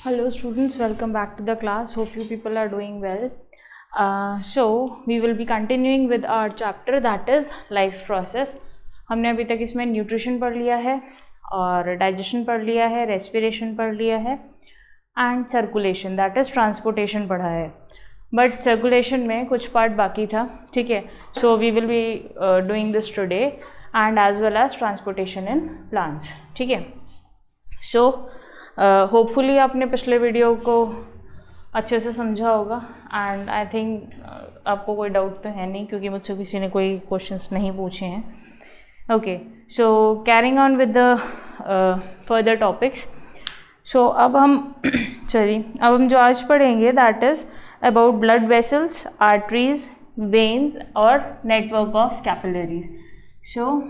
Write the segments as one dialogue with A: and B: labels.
A: Hello students, welcome back to the class. Hope you people are doing well. So we will be continuing with our chapter that is life process. हमने अभी तक इसमें nutrition पढ़ लिया है और digestion पढ़ लिया है, रेस्पिरेशन पढ़ लिया है and circulation that is transportation पढ़ा है. बट सर्कुलेशन में कुछ पार्ट बाकी था, ठीक है. So we will be doing this today and as well as transportation in plants, ठीक है. सो होपफुली आपने पिछले वीडियो को अच्छे से समझा होगा एंड आई थिंक आपको कोई डाउट तो है नहीं क्योंकि मुझसे किसी ने कोई क्वेश्चंस नहीं पूछे हैं. Okay, so carrying on with the further topics. So अब हम जो आज पढ़ेंगे that is about blood vessels, arteries, veins और network of capillaries. So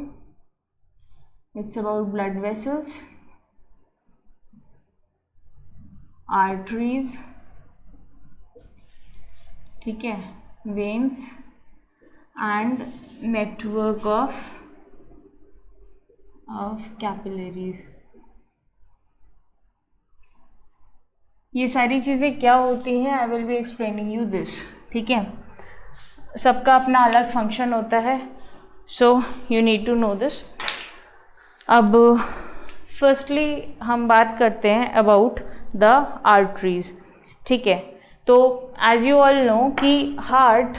A: it's about blood vessels, arteries, ठीक है, veins and network of capillaries. ये सारी चीज़ें क्या होती हैं, I will be explaining you this, ठीक है. सबका अपना अलग फंक्शन होता है, so you need to know this. अब फर्स्टली हम बात करते हैं अबाउट द आर्टरीज, ठीक है. तो एज यू ऑल नो कि हार्ट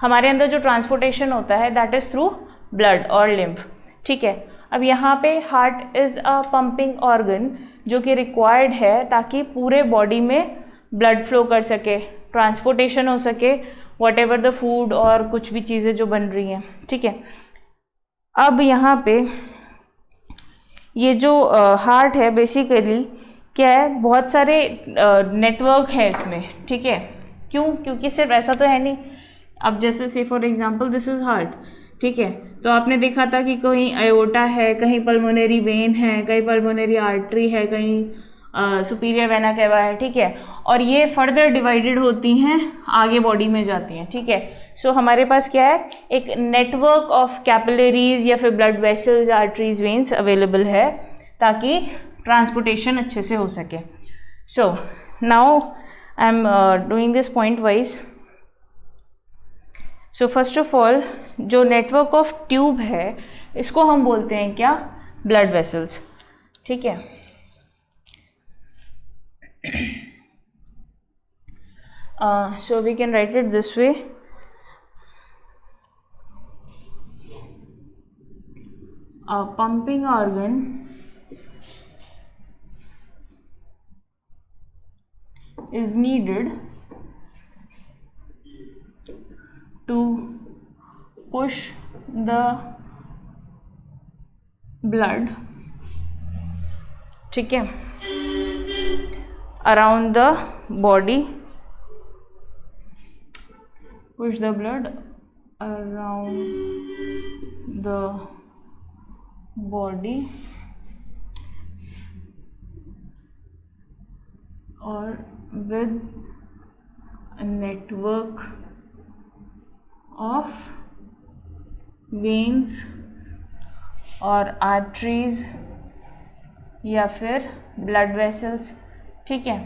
A: हमारे अंदर जो ट्रांसपोर्टेशन होता है दैट इज़ थ्रू ब्लड और लिम्फ, ठीक है. अब यहाँ पे heart is a pumping organ जो कि रिक्वायर्ड है ताकि पूरे बॉडी में ब्लड फ्लो कर सके, ट्रांसपोर्टेशन हो सके, वॉट एवर द फूड और कुछ भी चीज़ें जो बन रही हैं, ठीक है. अब यहाँ पे ये जो हार्ट है बेसिकली क्या है, बहुत सारे नेटवर्क है इसमें, ठीक है. क्यों? क्योंकि सिर्फ ऐसा तो है नहीं. अब जैसे से for example this is heart, ठीक है. तो आपने देखा था कि कहीं अयोटा है, कहीं पल्मोनरी वेन है, कहीं पल्मोनरी आर्टरी है, कहीं सुपीरियर वेना केवा है, ठीक है. और ये फर्दर डिवाइडेड होती हैं, आगे बॉडी में जाती हैं, ठीक है. सो हमारे पास क्या है, एक नेटवर्क ऑफ कैपिलरीज या फिर blood vessels, arteries, veins available है ताकि ट्रांसपोर्टेशन अच्छे से हो सके. So now I am doing this point wise. So first of all जो नेटवर्क ऑफ ट्यूब है इसको हम बोलते हैं क्या, ब्लड वेसल्स, ठीक है. So we can write it this way. A pumping organ is needed to push the blood, ठीक है, around the body, push the blood around the body or with a network of veins और arteries या फिर blood vessels, ठीक है.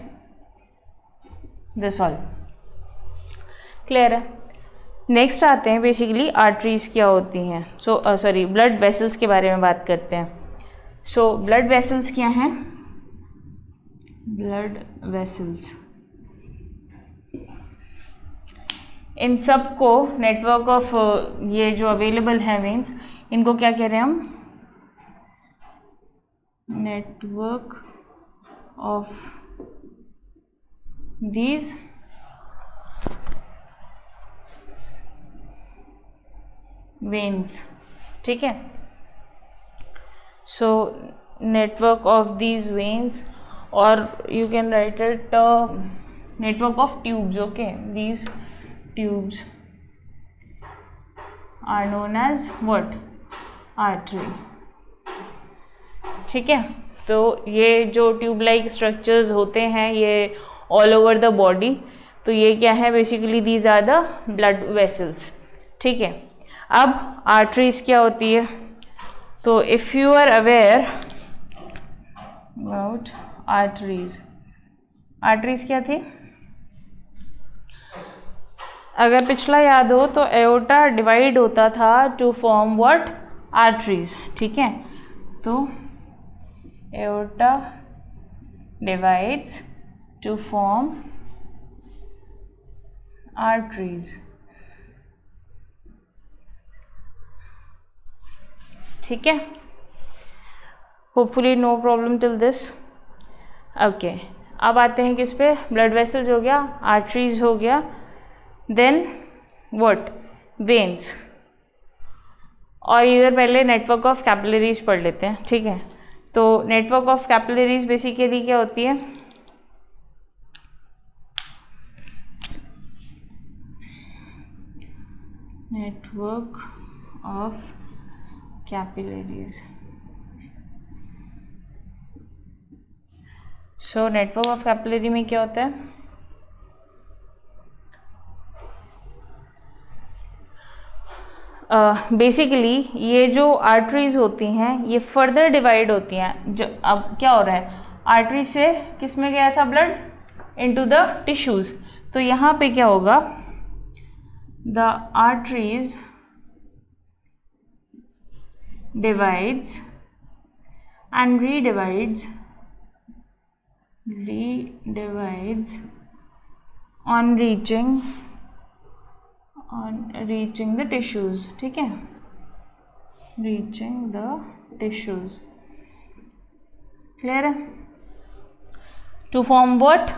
A: This all clear है. Next आते हैं बेसिकली आर्टरीज क्या होती हैं. सॉरी ब्लड वेसल्स के बारे में बात करते हैं. सो ब्लड वेसल्स क्या हैं, ब्लड वेसल्स इन सब को नेटवर्क ऑफ ये जो अवेलेबल है वेन्स, इनको क्या कह रहे हैं हम, नेटवर्क ऑफ दीज वेन्स, ठीक है. So network of these veins और you can write it network of tubes. Okay, these tubes are known as what, artery, ठीक है. तो ये जो ट्यूब लाइक स्ट्रक्चर्स होते हैं ये ऑल ओवर द बॉडी, तो ये क्या है basically, these are the blood vessels, ठीक है. अब आर्टरीज क्या होती है, तो if you are aware about arteries. Arteries क्या थी? अगर पिछला याद हो तो एओर्टा डिवाइड होता था टू फॉर्म व्हाट? आर्टरीज। ठीक है, तो aorta divides to form arteries. ठीक है, hopefully no problem till this. Okay, अब आते हैं किस पे? ब्लड वेसल्स हो गया, आर्टरीज हो गया, देन व्हाट? वेन्स। और इधर पहले नेटवर्क ऑफ कैपिलरीज पढ़ लेते हैं। ठीक है, तो नेटवर्क ऑफ कैपिलरीज बेसिकली क्या होती है? Network of capillaries. So network of capillary में क्या होता है? बेसिकली ये जो आर्टरीज होती हैं ये फर्दर डिवाइड होती हैं। जो अब क्या हो रहा है, आर्टरी से किस में गया था ब्लड? Into the tissues. तो यहाँ पे क्या होगा? The arteries divides and redivides on reaching the tissues। ठीक है, reaching the tissues। क्लियर है? To form what?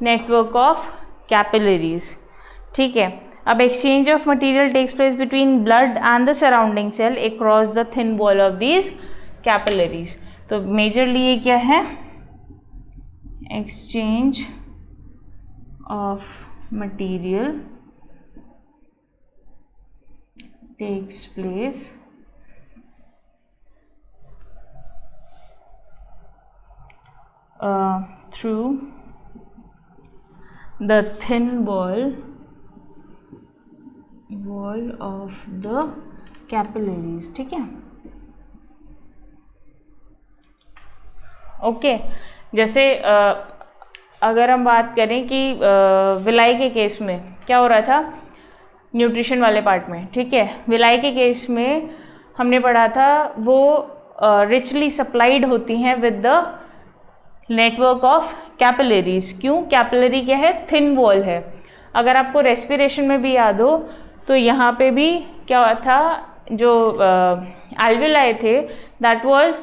A: Network of capillaries. ठीक है, अब exchange of material takes place between blood and the surrounding cell across the thin wall of these capillaries. तो majorly ये क्या है? Exchange of material takes place through the thin wall of the capillaries। ठीक है, okay. जैसे अगर हम बात करें कि विलाई के केस में क्या हो रहा था न्यूट्रिशन वाले पार्ट में, ठीक है, विलाई के केस में हमने पढ़ा था वो रिचली सप्लाइड होती हैं with the network of capillaries. क्यों? कैपिलरी क्या है? थिन वॉल है। अगर आपको रेस्पिरेशन में भी याद हो तो यहाँ पे भी क्या था, जो एल्विलाई थे that was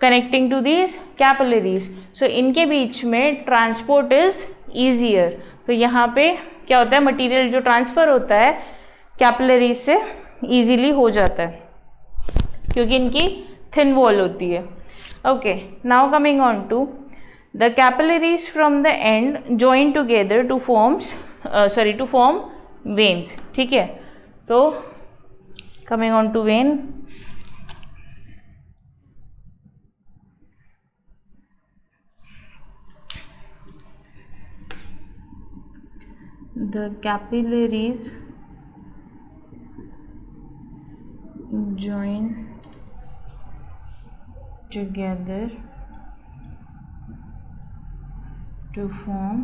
A: connecting to these capillaries, so इनके बीच में ट्रांसपोर्ट इज ईजियर। तो यहाँ पे क्या होता है, मटेरियल जो ट्रांसफ़र होता है कैपिलरीज से ईजीली हो जाता है क्योंकि इनकी थिन वॉल होती है। Okay, now coming on to the capillaries from the end join together to form veins. ठीक है, तो coming on to vein, the capillaries join together to form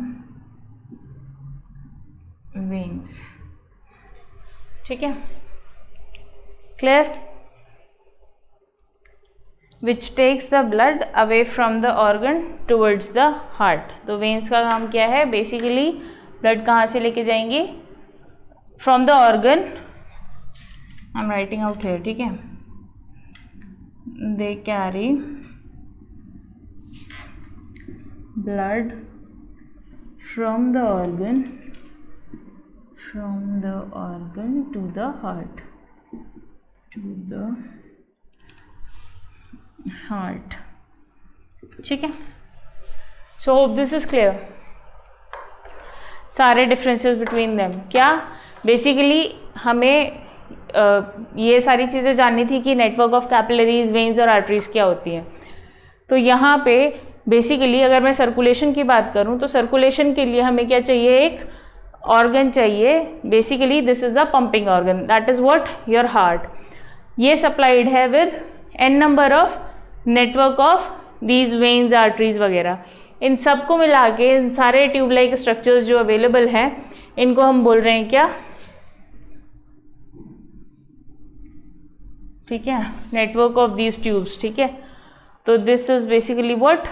A: veins। ठीक है, clear? which takes the blood away from the organ towards the heart। तो veins का काम क्या है? बेसिकली ब्लड कहाँ से लेके जाएंगी? From the organ, I am writing out here. ठीक है, they carry blood from the organ to the heart, ठीक है। So hope this is clear. सारे डिफरेंसेस बिटवीन देम क्या? बेसिकली हमें ये सारी चीज़ें जाननी थी कि नेटवर्क ऑफ कैपिलरीज, वेन्स और आर्टरीज क्या होती हैं। तो यहाँ पे बेसिकली अगर मैं सर्कुलेशन की बात करूँ तो सर्कुलेशन के लिए हमें क्या चाहिए? एक ऑर्गन चाहिए। Basically this is the pumping organ, that is what? Your heart. ये सप्लाइड है with n number of network of these veins, arteries वगैरह, इन सब को मिला के इन सारे ट्यूब लाइक स्ट्रक्चर्स जो अवेलेबल हैं इनको हम बोल रहे हैं क्या, ठीक है, नेटवर्क ऑफ दीज ट्यूब्स, ठीक है। तो this is basically what,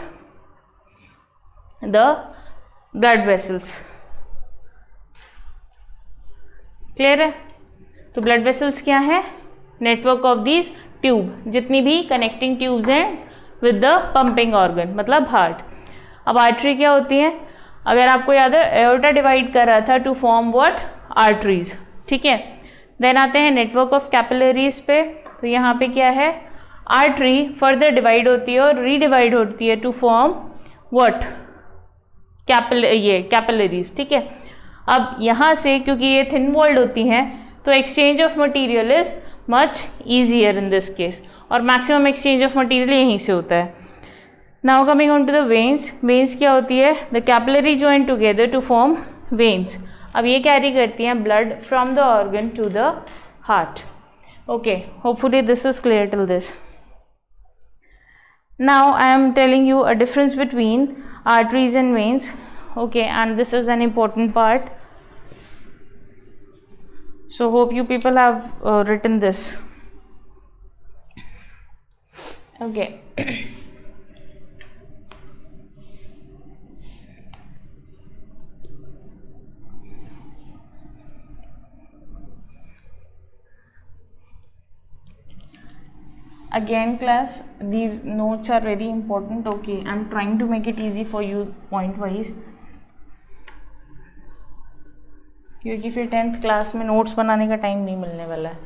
A: the blood vessels. Clear है? तो ब्लड वेसल्स क्या है, नेटवर्क ऑफ दीज ट्यूब, जितनी भी कनेक्टिंग ट्यूब्स हैं विद द पंपिंग ऑर्गन, मतलब हार्ट। अब आर्टरी क्या होती है, अगर आपको याद है एओर्टा डिवाइड कर रहा था टू फॉर्म व्हाट, आर्टरीज, ठीक है। देन आते हैं नेटवर्क ऑफ कैपिलरीज पे, तो यहाँ पे क्या है, आर्टरी फर्दर डिवाइड होती है और रीडिवाइड होती है टू फॉर्म व्हाट, कैपिलरीज, ठीक है। अब यहाँ से क्योंकि ये थिन वॉल्ड होती हैं तो exchange of material is much easier in this case, और मैक्सिमम एक्सचेंज ऑफ मटेरियल यहीं से होता है। Now coming on to the veins, veins क्या होती है, the capillary join together to form veins. अब ये कैरी करती हैं blood from the organ to the heart. Okay, hopefully this is clear till this. Now I am telling you a difference between arteries and veins, okay, and this is an important part, so hope you people have written this, okay. Again class, these notes are very important, okay, I'm trying to make it easy for you point wise, क्योंकि फिर 10th class में notes बनाने का time नहीं मिलने वाला है,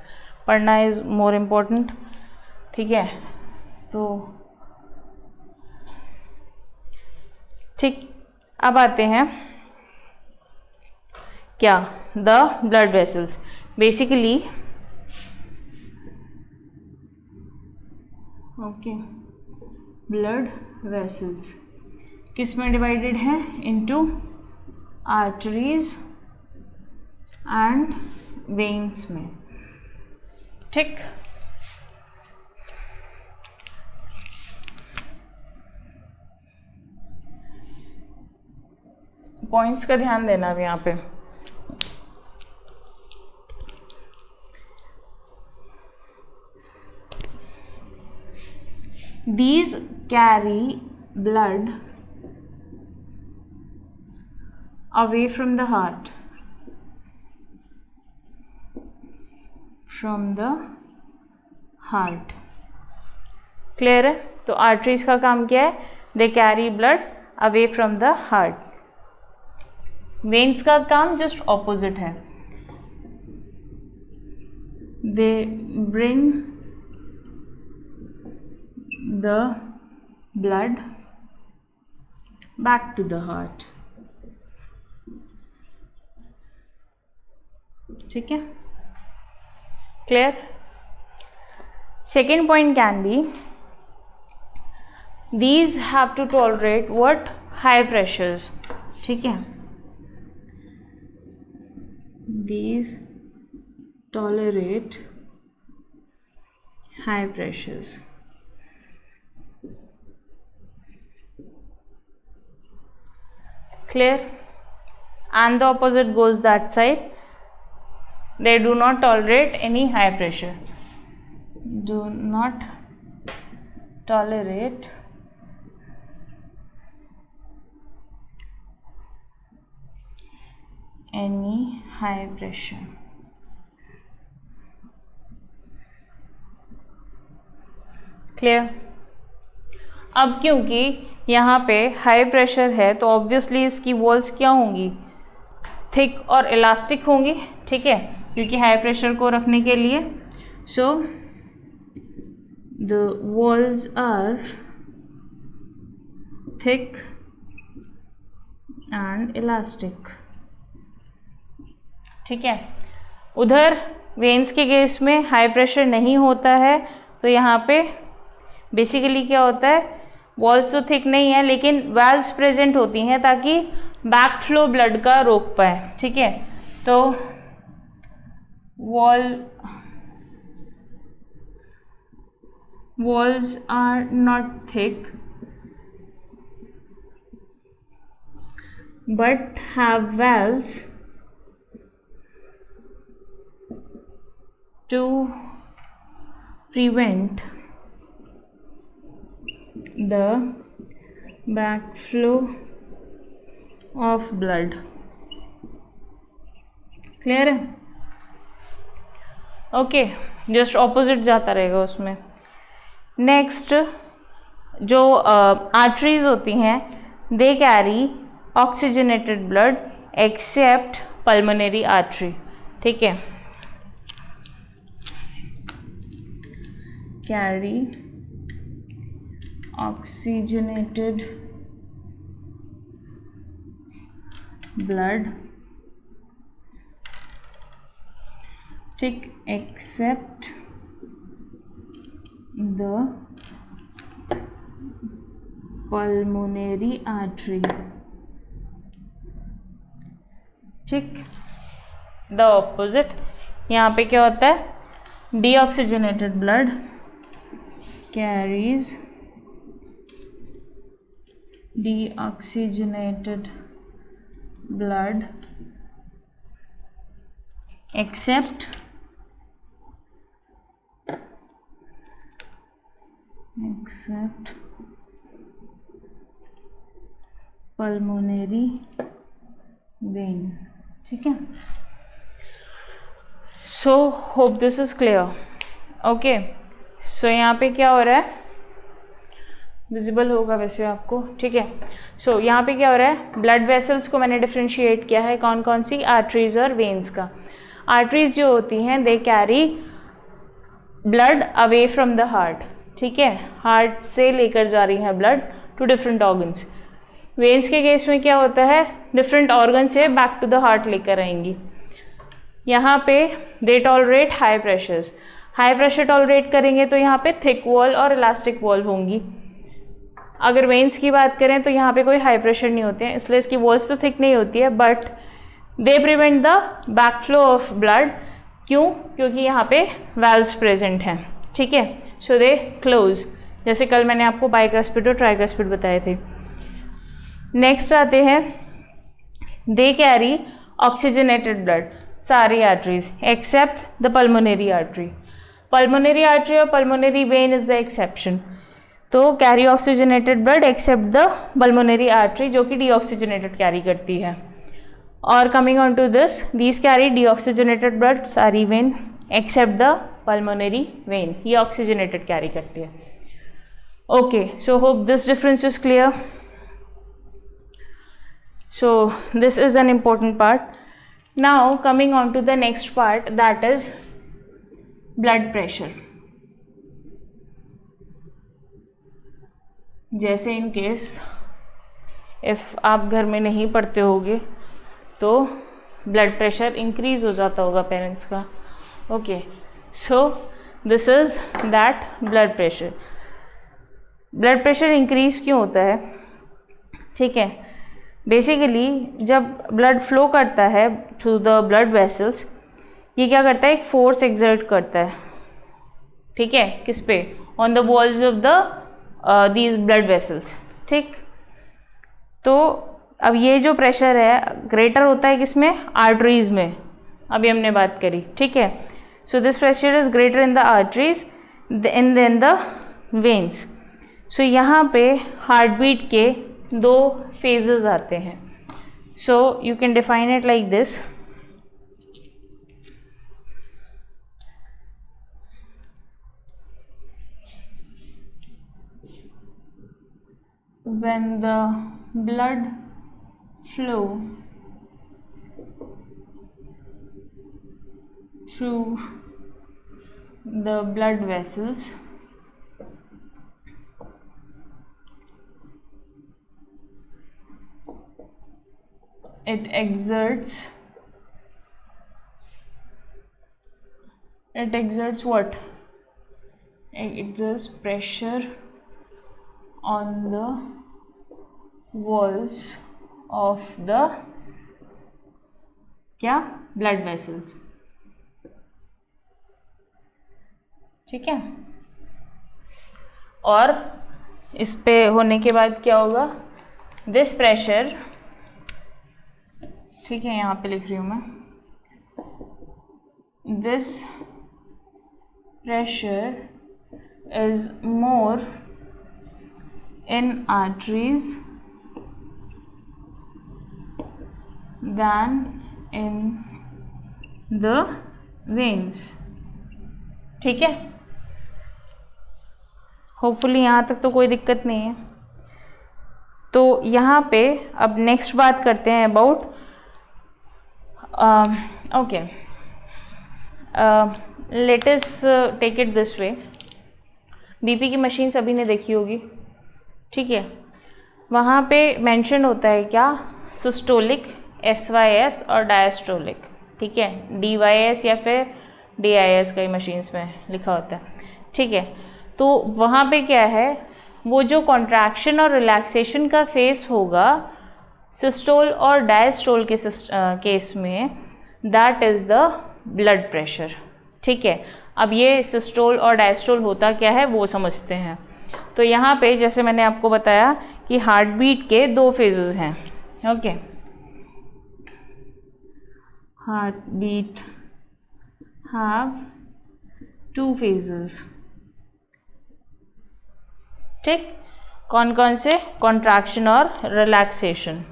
A: पढ़ना इज़ मोर इम्पोर्टेंट, ठीक है। तो ठीक, अब आते हैं क्या, the blood vessels. Basically okay, blood vessels किस में डिवाइडेड है, इनटू आर्टरीज एंड वेन्स में, ठीक। पॉइंट्स का ध्यान देना अब यहाँ पे, these carry blood away from the heart, clear है। तो आर्टरीज का काम क्या है, they carry blood away from the heart. Veins का काम जस्ट ऑपोजिट है, they bring the blood back to the heart, ठीक है, clear. Second point can be, these have to tolerate what, high pressures, ठीक है, these tolerate high pressures, clear, and the opposite goes that side, they do not tolerate any high pressure, do not tolerate any high pressure, clear। अब क्योंकि यहाँ पे high pressure है तो obviously इसकी walls क्या होंगी, थिक और इलास्टिक होंगी, ठीक है, क्योंकि हाई प्रेशर को रखने के लिए, so the walls are thick and elastic, ठीक है। उधर वेन्स के केस में हाई प्रेशर नहीं होता है, तो यहाँ पे बेसिकली क्या होता है, वॉल्स तो थिक नहीं है लेकिन वाल्व्स प्रेजेंट होती हैं ताकि बैक फ्लो ब्लड का रोक पाए, ठीक है। तो walls are not thick but have valves to prevent the backflow of blood. Clear है? ओके, जस्ट ऑपोजिट जाता रहेगा उसमें. नेक्स्ट जो आर्टरीज होती हैं, they carry oxygenated blood except pulmonary artery. ठीक है, कैरी ऑक्सीजनेटेड ब्लड, ठीक, एक्सेप्ट द पल्मोनरी आर्टरी. ठीक, द ऑपोजिट. यहाँ पे क्या होता है? Deoxygenated blood carries deoxygenated blood except pulmonary vein. ठीक है, so hope this is clear. Okay, सो यहाँ पे क्या हो रहा है? विजिबल होगा वैसे आपको. ठीक है, सो यहाँ पे क्या हो रहा है? ब्लड वेसल्स को मैंने डिफ्रेंशिएट किया है. कौन कौन सी? आर्टरीज और वेन्स का. आर्टरीज जो होती हैं they carry blood away from the heart. ठीक है, हार्ट से लेकर जा रही हैं blood to different organs. Veins के केस में क्या होता है? डिफरेंट ऑर्गन से बैक टू द हार्ट लेकर आएंगी. यहाँ पे they tolerate high pressures. High pressure tolerate करेंगे तो यहाँ पे थिक वॉल और इलास्टिक वॉल होंगी. अगर वेन्स की बात करें तो यहाँ पे कोई हाई प्रेशर नहीं होते हैं, इसलिए इसकी वॉल्स तो थिक नहीं होती है, but they prevent the backflow of blood. क्यों? क्योंकि यहाँ पे वाल्व्स प्रेजेंट हैं. ठीक है, सो दे क्लोज. जैसे कल मैंने आपको बाइकस्पिड और ट्राइकस्पिड बताए थे. नेक्स्ट आते हैं, दे कैरी ऑक्सीजनेटेड ब्लड. सारी arteries except the pulmonary artery. Pulmonary artery और pulmonary vein is the exception. तो carry oxygenated blood except the pulmonary artery, जो कि डीऑक्सीजनेटेड कैरी करती है. और coming on to this, these carry deoxygenated blood, सारी vein except the pulmonary vein, ये oxygenated carry करती है. Okay, so hope this difference is clear. So this is an important part. Now coming on to the next part, that is blood pressure. जैसे in case if आप घर में नहीं पढ़ते होगे तो blood pressure increase हो जाता होगा पेरेंट्स का. Okay, so this is that blood pressure. blood pressure increase क्यों होता है? ठीक है, बेसिकली जब ब्लड फ्लो करता है थ्रू द ब्लड वेसल्स, ये क्या करता है? एक फोर्स एक्सर्ट करता है. ठीक है, किस पे? On the walls of the these blood vessels. ठीक, तो अब ये जो प्रेशर है ग्रेटर होता है किसमें? आर्टरीज में. अभी हमने बात करी. ठीक है, so this pressure is greater in the arteries in the veins. So यहाँ पे हार्ट बीट के दो phases आते हैं. So you can define it like this. When the blood flow through the blood vessels, it exerts what? It exerts pressure on the walls of the क्या? blood vessels. ठीक है, और इस पे होने के बाद क्या होगा? दिस प्रेशर ठीक है, यहाँ पे लिख रही हूँ मैं, this pressure is more in arteries than in the veins. ठीक है, होपफुली यहाँ तक तो कोई दिक्कत नहीं है। तो यहाँ पे अब नेक्स्ट बात करते हैं about okay, let us take it this way. BP की मशीन सभी ने देखी होगी, ठीक है, वहाँ पे मेंशन होता है क्या, सिस्टोलिक, SYS और डायस्टोलिक, ठीक है, DYS या फिर DIS कई मशीन्स में लिखा होता है, ठीक है। तो वहाँ पे क्या है, वो जो कॉन्ट्रैक्शन और रिलैक्सेशन का फेस होगा सिस्टोल और डायस्टोल के केस में, that is the blood pressure, ठीक है। अब ये सिस्टोल और डायस्टोल होता क्या है वो समझते हैं। तो यहाँ पे जैसे मैंने आपको बताया कि हार्ट बीट के 2 फेजेस हैं, okay, heart beat have 2 phases, ठीक, कौन कौन से, कॉन्ट्रैक्शन और रिलैक्सेशन।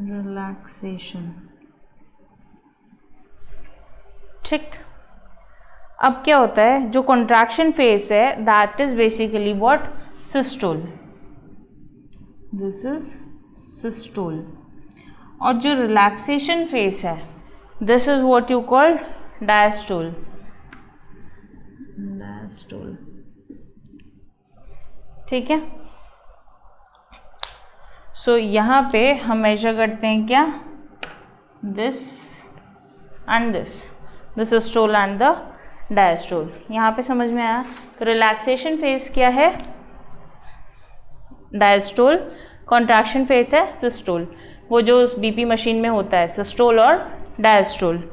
A: रिलैक्सेशन, ठीक। अब क्या होता है, जो कॉन्ट्रैक्शन फेज है that is basically what, systole, this is systole, और जो रिलैक्सेशन फेज है this is what you call diastole, diastole, ठीक है। सो यहाँ पे हम मेजर करते हैं क्या, this and this, the systole and the diastole. यहाँ पे समझ में आया। तो रिलैक्सेशन फेज क्या है, डायस्टोल, कॉन्ट्रैक्शन फेज है सिस्टोल, वो जो उस बीपी मशीन में होता है, सिस्टोल और diastole.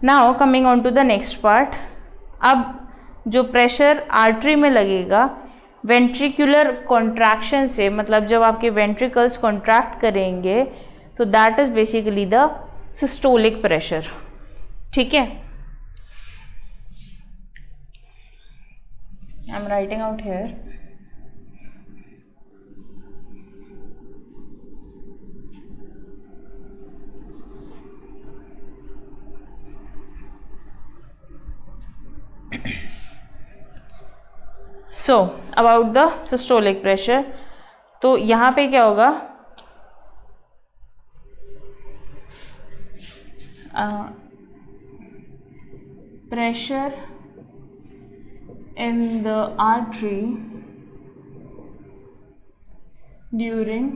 A: Now coming on to the next part. अब जो प्रेशर आर्टरी में लगेगा वेंट्रिकुलर कॉन्ट्रैक्शन से, मतलब जब आपके वेंट्रिकल्स कॉन्ट्रैक्ट करेंगे तो that is basically the systolic pressure, ठीक है। I am writing out here, so about the systolic pressure. तो यहाँ पे क्या होगा, pressure in the artery during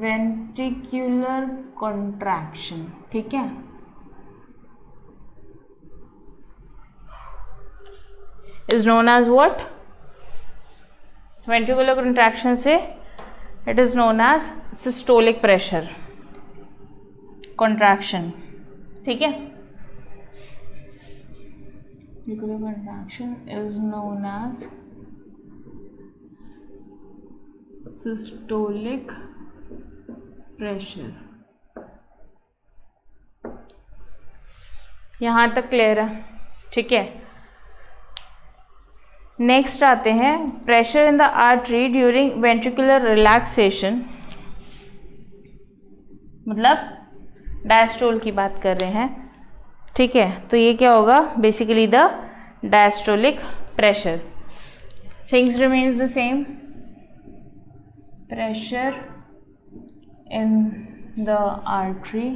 A: ventricular contraction, ठीक है, is known as what, ventricular contraction से it is known as systolic pressure contraction, ठीक है। Ventricular contraction is known as systolic pressure. यहाँ तक क्लियर है, ठीक है। नेक्स्ट आते हैं pressure in the artery during ventricular relaxation, मतलब डायस्टोल की बात कर रहे हैं, ठीक है। तो ये क्या होगा, basically the diastolic pressure. Things remains the same, pressure in the artery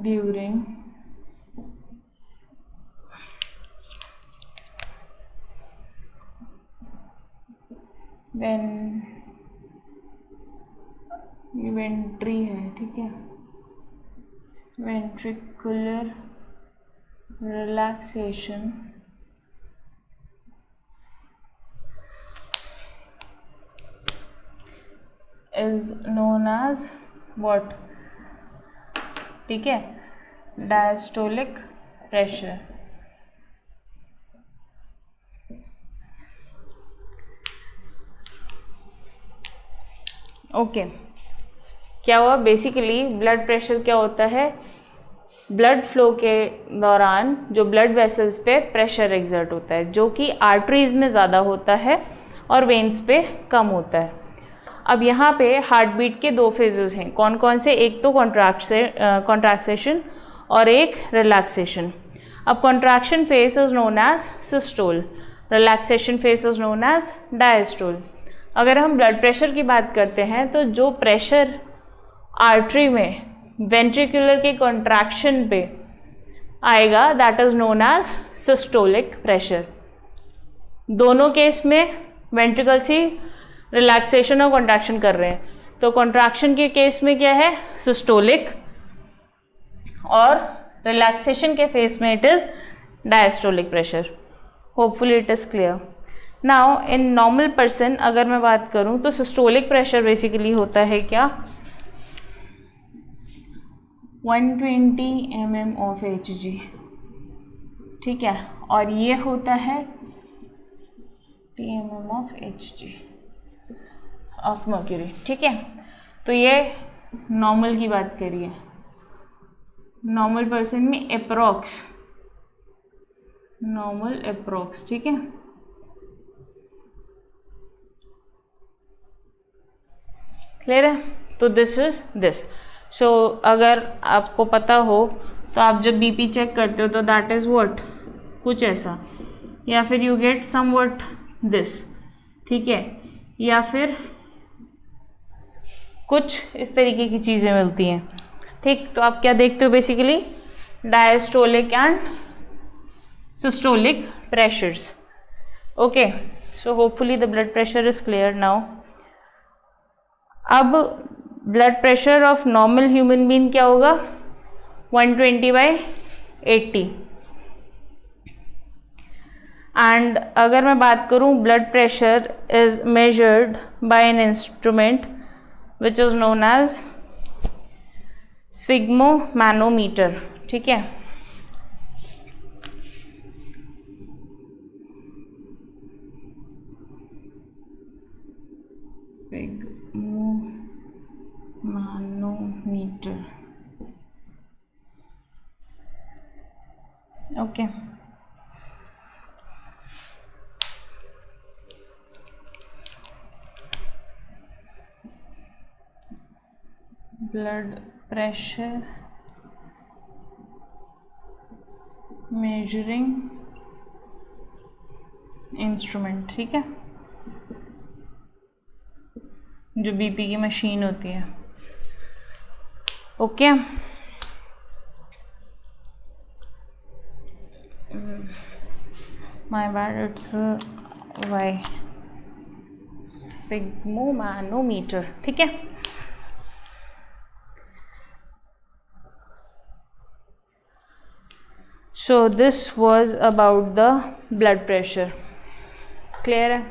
A: during when ये वेंट्री है, ठीक है, ventricular relaxation is known as what, ठीक है, डायस्टोलिक प्रेशर। ओके, क्या हुआ, बेसिकली ब्लड प्रेशर क्या होता है, ब्लड फ्लो के दौरान जो ब्लड वेसल्स पे प्रेशर एग्जर्ट होता है, जो कि आर्टरीज में ज़्यादा होता है और वेन्स पे कम होता है। अब यहाँ पे हार्ट बीट के दो फेजेस हैं, कौन कौन से, एक तो कॉन्ट्रैक्सेशन और एक रिलैक्सेशन। अब contraction phase is known as systole, relaxation phase is known as diastole. अगर हम ब्लड प्रेशर की बात करते हैं तो जो प्रेशर आर्टरी में वेंट्रिकुलर के कॉन्ट्रैक्शन पे आएगा that is known as systolic pressure. दोनों केस में वेंट्रिकल्स ही रिलैक्सेशन और कॉन्ट्रैक्शन कर रहे हैं, तो कॉन्ट्रैक्शन के केस में क्या है, सिस्टोलिक, और रिलैक्सेशन के फेस में it is diastolic pressure. Hopefully it is clear. Now in normal person अगर मैं बात करूं तो सिस्टोलिक प्रेशर बेसिकली होता है क्या, 120 mm ऑफ Hg, ठीक है, और ये होता है 10 mm of Hg of mercury, ठीक है। तो ये नॉर्मल की बात करिए, नॉर्मल पर्सन में अप्रॉक्स, नॉर्मल अप्रॉक्स, ठीक है। क्लियर है, तो दिस इज दिस। सो अगर आपको पता हो तो आप जब बीपी चेक करते हो तो दैट इज व्हाट, कुछ ऐसा, या फिर you get some what this, ठीक है, या फिर कुछ इस तरीके की चीज़ें मिलती हैं, ठीक। तो आप क्या देखते हो basically, diastolic and systolic pressures. Okay, so hopefully the blood pressure is clear now. अब blood pressure of normal human being क्या होगा, 120/80। एंड अगर मैं बात करूं blood pressure is measured by an instrument which is known as sphygmomanometer, ठीक है। Manometer, okay. Blood pressure measuring instrument, ठीक है, जो बीपी की मशीन होती है, okay. My bad, it's y, sphygmomanometer, ठीक है। So this was about the blood pressure, clear है।